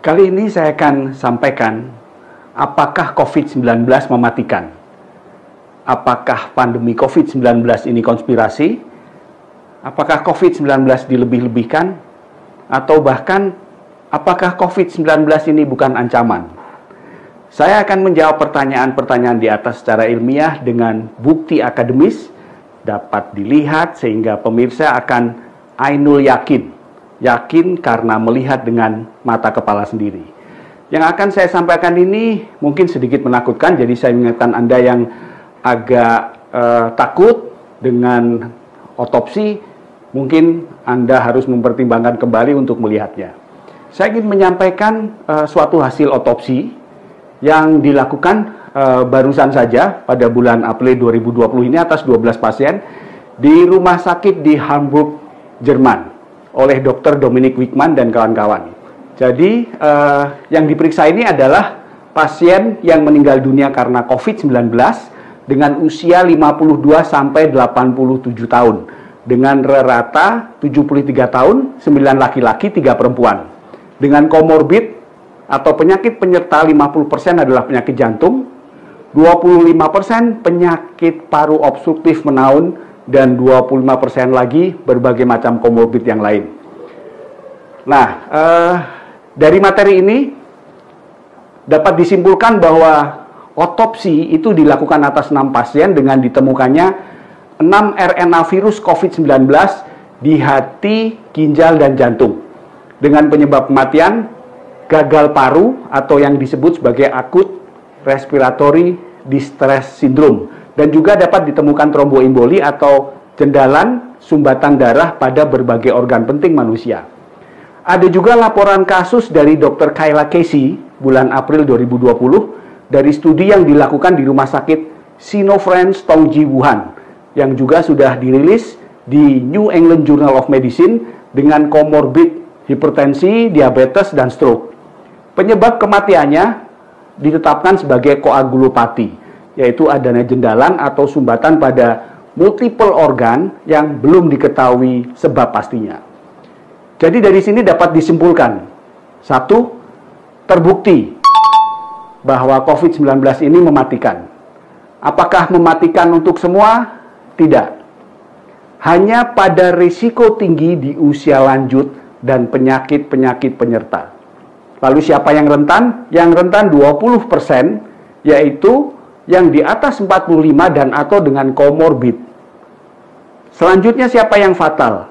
Kali ini saya akan sampaikan apakah COVID-19 mematikan. Apakah pandemi COVID-19 ini konspirasi? Apakah COVID-19 dilebih-lebihkan? Atau bahkan apakah COVID-19 ini bukan ancaman? Saya akan menjawab pertanyaan-pertanyaan di atas secara ilmiah dengan bukti akademis dapat dilihat sehingga pemirsa akan ainul yakin. Yakin karena melihat dengan mata kepala sendiri. Yang akan saya sampaikan ini mungkin sedikit menakutkan, jadi saya mengingatkan Anda yang agak takut dengan otopsi, mungkin Anda harus mempertimbangkan kembali untuk melihatnya. Saya ingin menyampaikan suatu hasil otopsi yang dilakukan barusan saja pada bulan April 2020 ini atas 12 pasien di rumah sakit di Hamburg, Jerman oleh Dr. Dominik Wichmann dan kawan-kawan. Jadi yang diperiksa ini adalah pasien yang meninggal dunia karena COVID-19 dengan usia 52 sampai 87 tahun dengan rata 73 tahun, 9 laki-laki, 3 perempuan. Dengan komorbid atau penyakit penyerta 50% adalah penyakit jantung, 25% penyakit paru obstruktif menaun, dan 25% lagi berbagai macam komorbid yang lain. Nah, dari materi ini dapat disimpulkan bahwa otopsi itu dilakukan atas 6 pasien dengan ditemukannya 6 RNA virus COVID-19 di hati, ginjal, dan jantung. Dengan penyebab kematian gagal paru atau yang disebut sebagai acute respiratory distress syndrome. Dan juga dapat ditemukan tromboemboli atau jendalan sumbatan darah pada berbagai organ penting manusia. Ada juga laporan kasus dari Dr. Kayla Casey bulan April 2020 dari studi yang dilakukan di rumah sakit Sinopharm Tongji Wuhan yang juga sudah dirilis di New England Journal of Medicine dengan komorbid hipertensi, diabetes, dan stroke. Penyebab kematiannya ditetapkan sebagai koagulopati, yaitu adanya jendalan atau sumbatan pada multiple organ yang belum diketahui sebab pastinya. Jadi dari sini dapat disimpulkan, satu, terbukti bahwa COVID-19 ini mematikan. Apakah mematikan untuk semua? Tidak. Hanya pada risiko tinggi di usia lanjut dan penyakit-penyakit penyerta. Lalu siapa yang rentan? Yang rentan 20%, yaitu yang di atas 45 dan atau dengan komorbid. Selanjutnya siapa yang fatal?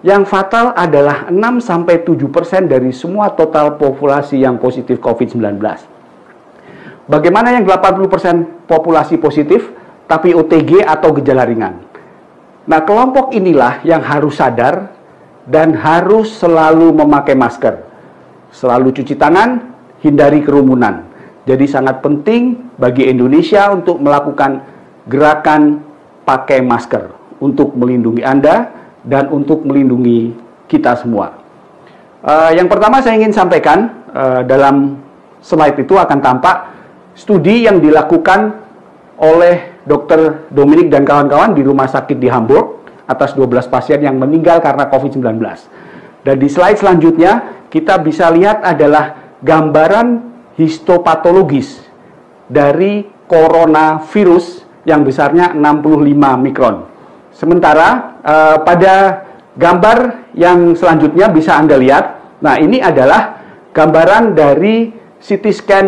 Yang fatal adalah 6-7% dari semua total populasi yang positif COVID-19. Bagaimana yang 80% populasi positif tapi OTG atau gejala ringan? Nah, kelompok inilah yang harus sadar dan harus selalu memakai masker. Selalu cuci tangan, hindari kerumunan. Jadi sangat penting bagi Indonesia untuk melakukan gerakan pakai masker untuk melindungi Anda dan untuk melindungi kita semua. Yang pertama saya ingin sampaikan, dalam slide itu akan tampak studi yang dilakukan oleh Dr. Dominik dan kawan-kawan di rumah sakit di Hamburg atas 12 pasien yang meninggal karena COVID-19. Dan di slide selanjutnya kita bisa lihat adalah gambaran histopatologis dari coronavirus yang besarnya 65 mikron. Sementara pada gambar yang selanjutnya bisa Anda lihat, nah ini adalah gambaran dari CT scan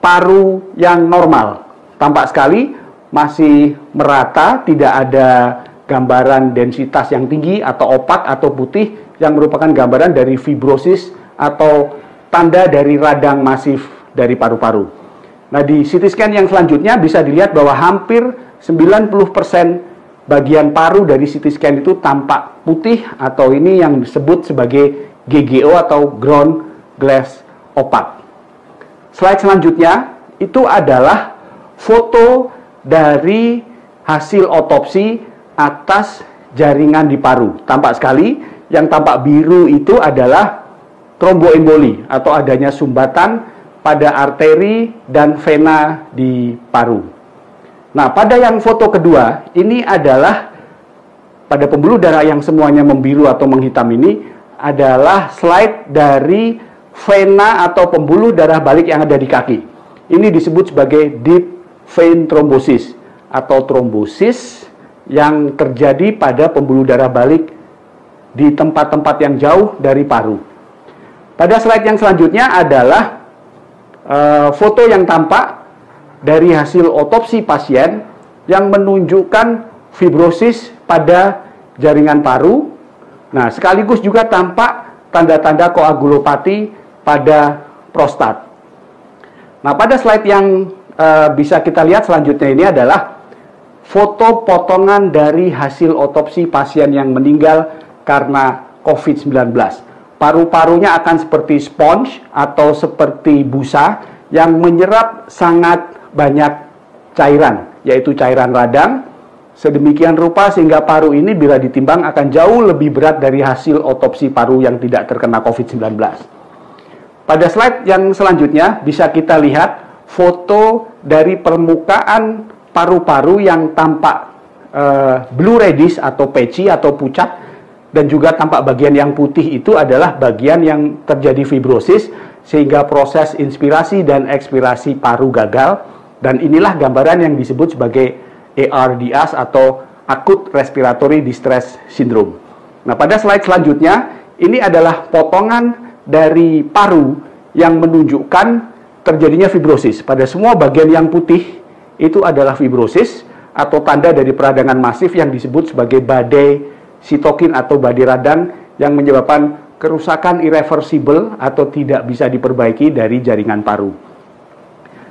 paru yang normal. Tampak sekali masih merata, tidak ada gambaran densitas yang tinggi atau opak atau putih yang merupakan gambaran dari fibrosis atau tanda dari radang masif dari paru-paru. Nah, di CT scan yang selanjutnya bisa dilihat bahwa hampir 90% bagian paru dari CT scan itu tampak putih atau ini yang disebut sebagai GGO atau ground glass opaque. Slide selanjutnya itu adalah foto dari hasil otopsi atas jaringan di paru. Tampak sekali yang tampak biru itu adalah tromboemboli atau adanya sumbatan pada arteri dan vena di paru. Nah, pada yang foto kedua, ini adalah pada pembuluh darah yang semuanya membiru atau menghitam ini adalah slide dari vena atau pembuluh darah balik yang ada di kaki. Ini disebut sebagai deep vein thrombosis atau trombosis yang terjadi pada pembuluh darah balik di tempat-tempat yang jauh dari paru. Pada slide yang selanjutnya adalah foto yang tampak dari hasil otopsi pasien yang menunjukkan fibrosis pada jaringan paru. Nah, sekaligus juga tampak tanda-tanda koagulopati pada prostat. Nah, pada slide yang bisa kita lihat selanjutnya ini adalah foto potongan dari hasil otopsi pasien yang meninggal karena COVID-19. Paru-parunya akan seperti sponge atau seperti busa yang menyerap sangat banyak cairan, yaitu cairan radang, sedemikian rupa sehingga paru ini bila ditimbang akan jauh lebih berat dari hasil otopsi paru yang tidak terkena COVID-19. Pada slide yang selanjutnya bisa kita lihat foto dari permukaan paru-paru yang tampak blue reddish atau patchy atau pucat, dan juga tampak bagian yang putih itu adalah bagian yang terjadi fibrosis sehingga proses inspirasi dan ekspirasi paru gagal. Dan inilah gambaran yang disebut sebagai ARDS atau Acute Respiratory Distress Syndrome. Nah, pada slide selanjutnya, ini adalah potongan dari paru yang menunjukkan terjadinya fibrosis. Pada semua bagian yang putih, itu adalah fibrosis atau tanda dari peradangan masif yang disebut sebagai badai sitokin atau badai radang yang menyebabkan kerusakan irreversible atau tidak bisa diperbaiki dari jaringan paru.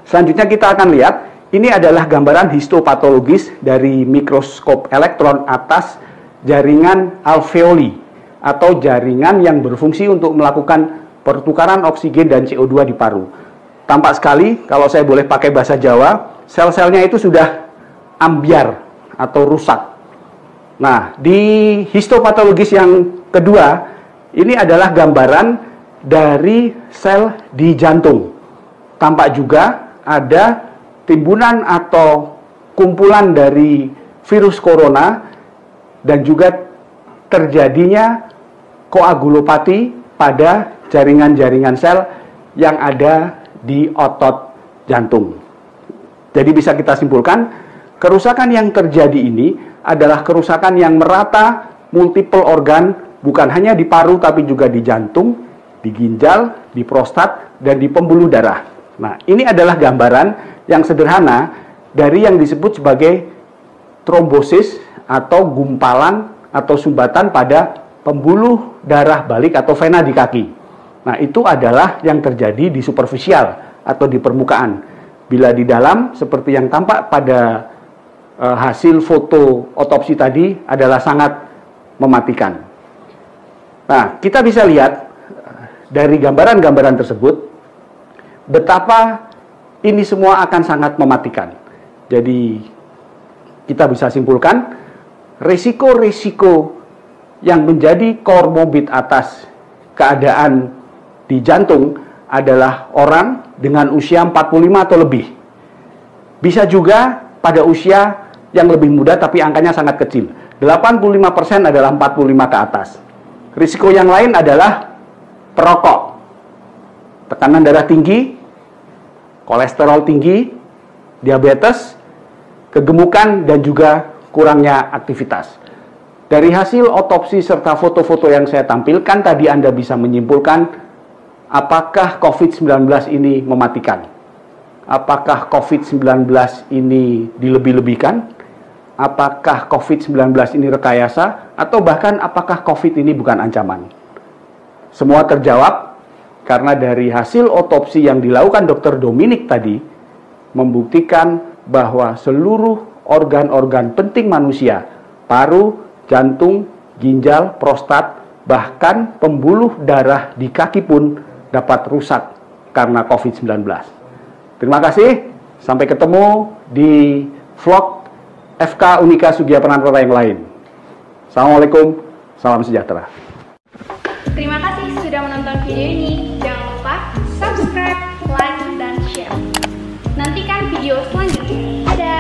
Selanjutnya kita akan lihat, ini adalah gambaran histopatologis dari mikroskop elektron atas jaringan alveoli atau jaringan yang berfungsi untuk melakukan pertukaran oksigen dan CO2 di paru. Tampak sekali, kalau saya boleh pakai bahasa Jawa, sel-selnya itu sudah ambyar atau rusak. Nah, di histopatologis yang kedua, ini adalah gambaran dari sel di jantung. Tampak juga ada timbunan atau kumpulan dari virus corona dan juga terjadinya koagulopati pada jaringan-jaringan sel yang ada di otot jantung. Jadi bisa kita simpulkan, kerusakan yang terjadi ini adalah kerusakan yang merata multiple organ, bukan hanya di paru tapi juga di jantung, di ginjal, di prostat, dan di pembuluh darah. Nah, ini adalah gambaran yang sederhana dari yang disebut sebagai trombosis atau gumpalan atau sumbatan pada pembuluh darah balik atau vena di kaki. Nah, itu adalah yang terjadi di superficial atau di permukaan. Bila di dalam, seperti yang tampak pada hasil foto otopsi tadi, adalah sangat mematikan. Nah, kita bisa lihat dari gambaran-gambaran tersebut, betapa ini semua akan sangat mematikan. Jadi, kita bisa simpulkan, risiko-risiko yang menjadi komorbid atas keadaan di jantung adalah orang dengan usia 45 atau lebih. Bisa juga pada usia yang lebih muda tapi angkanya sangat kecil. 85% adalah 45 ke atas. Risiko yang lain adalah perokok, tekanan darah tinggi, kolesterol tinggi, diabetes, kegemukan, dan juga kurangnya aktivitas. Dari hasil otopsi serta foto-foto yang saya tampilkan tadi, Anda bisa menyimpulkan apakah COVID-19 ini mematikan. Apakah COVID-19 ini dilebih-lebihkan? Apakah COVID-19 ini rekayasa? Atau bahkan apakah COVID ini bukan ancaman? Semua terjawab karena dari hasil otopsi yang dilakukan Dr. Dominic tadi membuktikan bahwa seluruh organ-organ penting manusia, paru, jantung, ginjal, prostat, bahkan pembuluh darah di kaki pun dapat rusak karena COVID-19. Terima kasih, sampai ketemu di vlog FK Unika Sugia Penantara yang lain. Assalamualaikum, salam sejahtera. Terima kasih sudah menonton video ini. Jangan lupa subscribe, like, dan share. Nantikan video selanjutnya. Dadah!